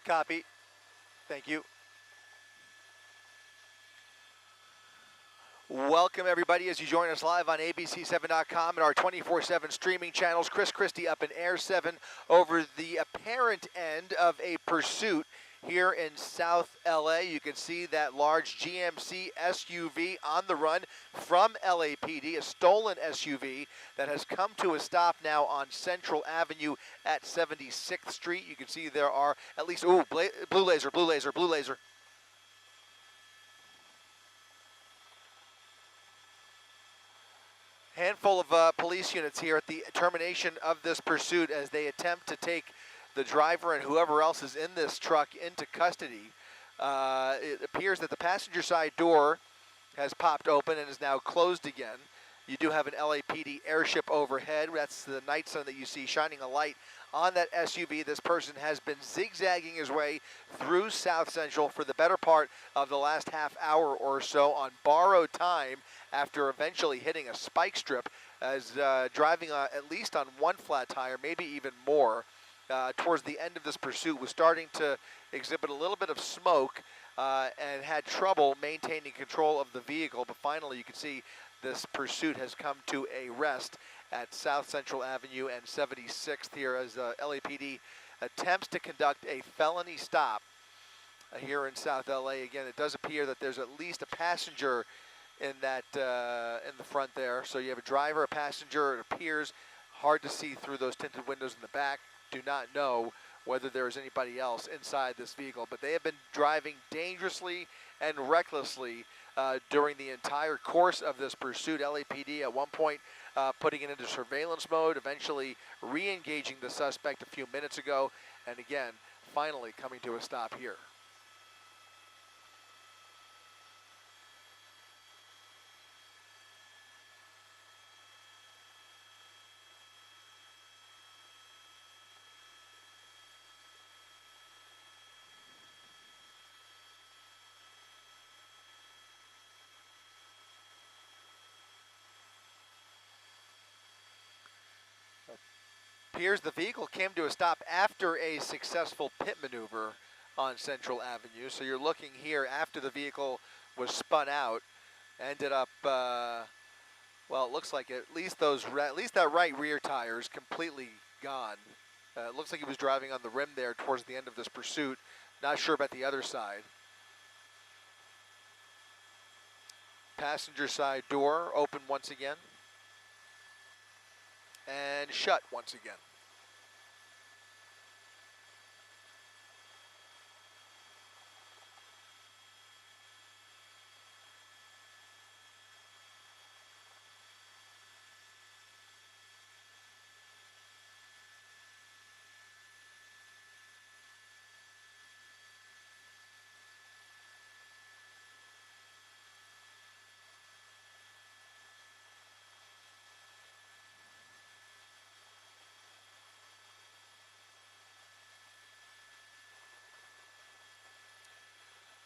Copy. Thank you. Welcome, everybody, as you join us live on ABC7.com and our 24/7 streaming channels. Chris Christie up in Air 7 over the apparent end of a pursuit here in South L.A. You can see that large GMC SUV on the run from LAPD, a stolen SUV that has come to a stop now on Central Avenue at 76th Street. You can see there are at least, blue laser, blue laser, blue laser. Handful of police units here at the termination of this pursuit as they attempt to take the driver and whoever else is in this truck into custody. It appears that the passenger side door has popped open and is now closed again. You do have an LAPD airship overhead. That's the night sun that you see shining a light on that SUV. This person has been zigzagging his way through South Central for the better part of the last half hour or so on borrowed time after eventually hitting a spike strip, as driving at least on one flat tire, maybe even more. Towards the end of this pursuit was starting to exhibit a little bit of smoke and had trouble maintaining control of the vehicle, but finally you can see this pursuit has come to a rest at South Central Avenue and 76th here as LAPD attempts to conduct a felony stop here in South LA. Again, it does appear that there's at least a passenger in that in the front there. So you have a driver, a passenger. It appears hard to see through those tinted windows in the back. Do not know whether there is anybody else inside this vehicle, but they have been driving dangerously and recklessly during the entire course of this pursuit. LAPD at one point putting it into surveillance mode, eventually re-engaging the suspect a few minutes ago, and again, finally coming to a stop here. Appears the vehicle came to a stop after a successful pit maneuver on Central Avenue. So you're looking here after the vehicle was spun out, ended up, well, it looks like at least that right rear tire is completely gone. It looks like he was driving on the rim there towards the end of this pursuit. Not sure about the other side. Passenger side door open once again. And shut once again.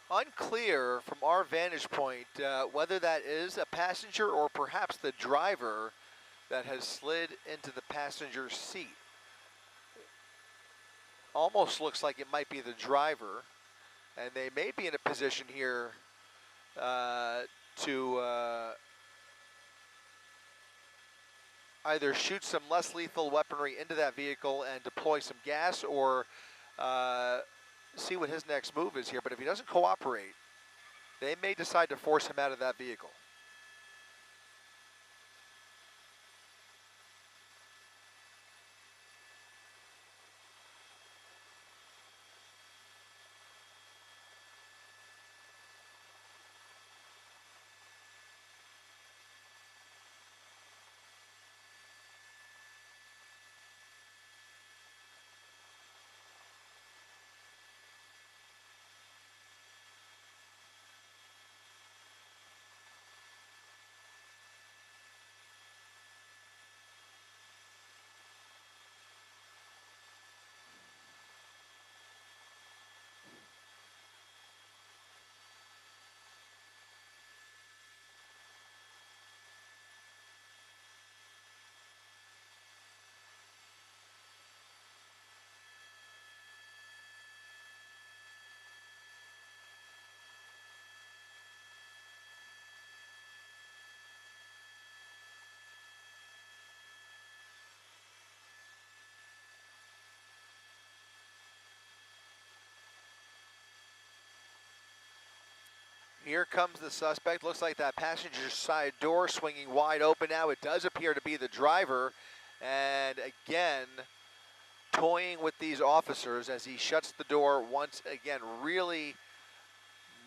Unclear from our vantage point whether that is a passenger or perhaps the driver that has slid into the passenger seat. Almost looks like it might be the driver, and they may be in a position here to either shoot some less lethal weaponry into that vehicle and deploy some gas, or see what his next move is here. But if he doesn't cooperate, they may decide to force him out of that vehicle. Here comes the suspect. Looks like that passenger side door swinging wide open now. It does appear to be the driver. And again, toying with these officers as he shuts the door once again. Really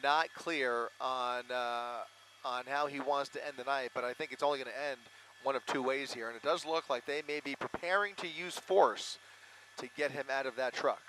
not clear on how he wants to end the night, but I think it's only going to end one of two ways here. And it does look like they may be preparing to use force to get him out of that truck.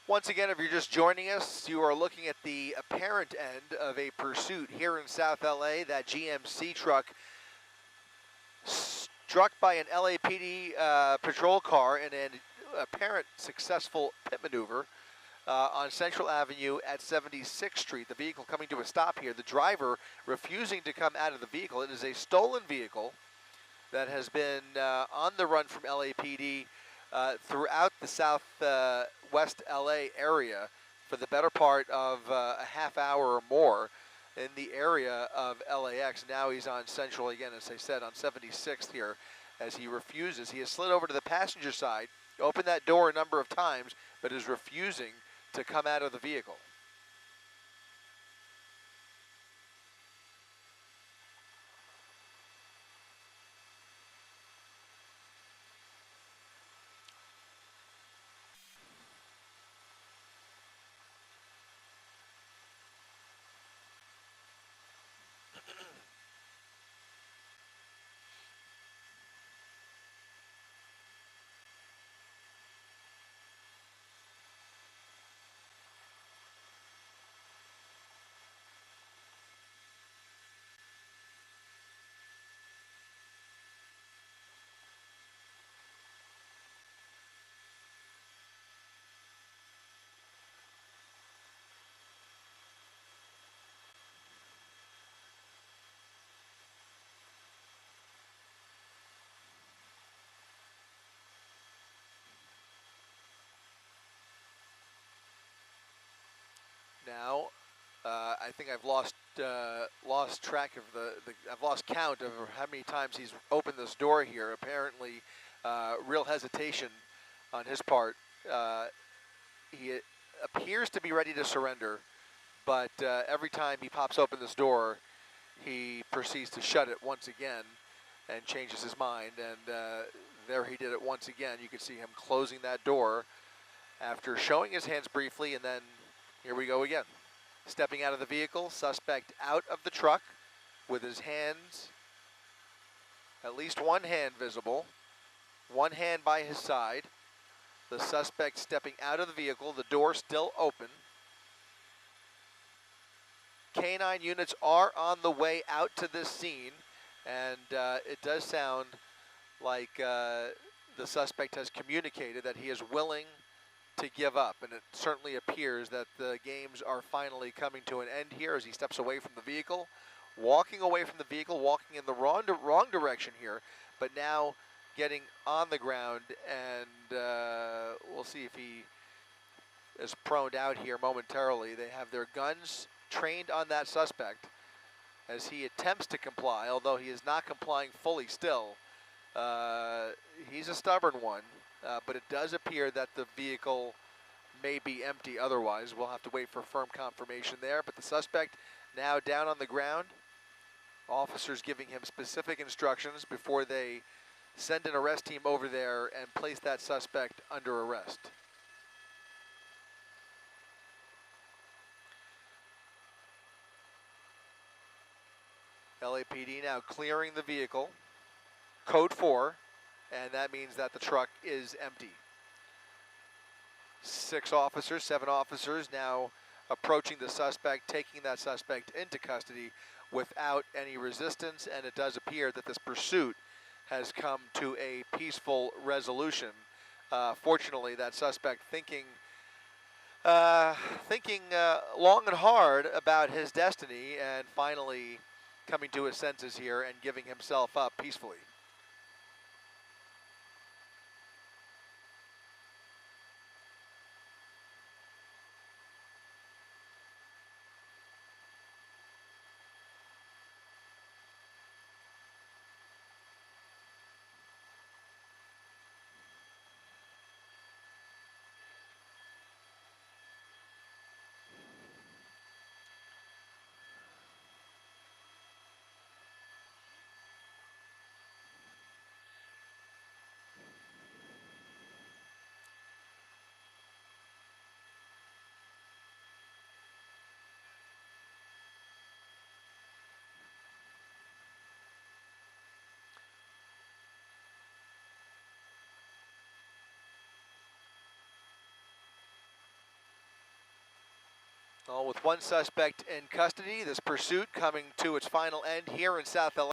Once again, if you're just joining us, you are looking at the apparent end of a pursuit here in South LA. That GMC truck struck by an LAPD patrol car in an apparent successful pit maneuver on Central Avenue at 76th Street. The vehicle coming to a stop here. The driver refusing to come out of the vehicle. It is a stolen vehicle that has been on the run from LAPD throughout the South West LA area for the better part of a half hour or more in the area of LAX. Now he's on Central again, as I said, on 76th here as he refuses. He has slid over to the passenger side, opened that door a number of times, but is refusing to come out of the vehicle. Now, I think I've lost track of I've lost count of how many times he's opened this door here. Apparently, real hesitation on his part. He appears to be ready to surrender, but every time he pops open this door, he proceeds to shut it once again and changes his mind. And there he did it once again. You can see him closing that door after showing his hands briefly, and then here we go again. Stepping out of the vehicle, suspect out of the truck with his hands, at least one hand visible, one hand by his side. The suspect stepping out of the vehicle, the door still open. Canine units are on the way out to this scene, and it does sound like the suspect has communicated that he is willing to give up, and it certainly appears that the games are finally coming to an end here as he steps away from the vehicle, walking away from the vehicle, walking in the wrong direction here, but now getting on the ground, and we'll see if he is proned out here momentarily. They have their guns trained on that suspect, as he attempts to comply, although he is not complying fully still. He's a stubborn one, but it does appear that the vehicle may be empty otherwise. We'll have to wait for firm confirmation there, but the suspect now down on the ground. Officers giving him specific instructions before they send an arrest team over there and place that suspect under arrest. LAPD now clearing the vehicle, code 4, and that means that the truck is empty. 7 officers now approaching the suspect, taking that suspect into custody without any resistance, and it does appear that this pursuit has come to a peaceful resolution. Fortunately, that suspect thinking long and hard about his destiny and finally coming to his senses here and giving himself up peacefully. Well, with one suspect in custody, this pursuit coming to its final end here in South L.A.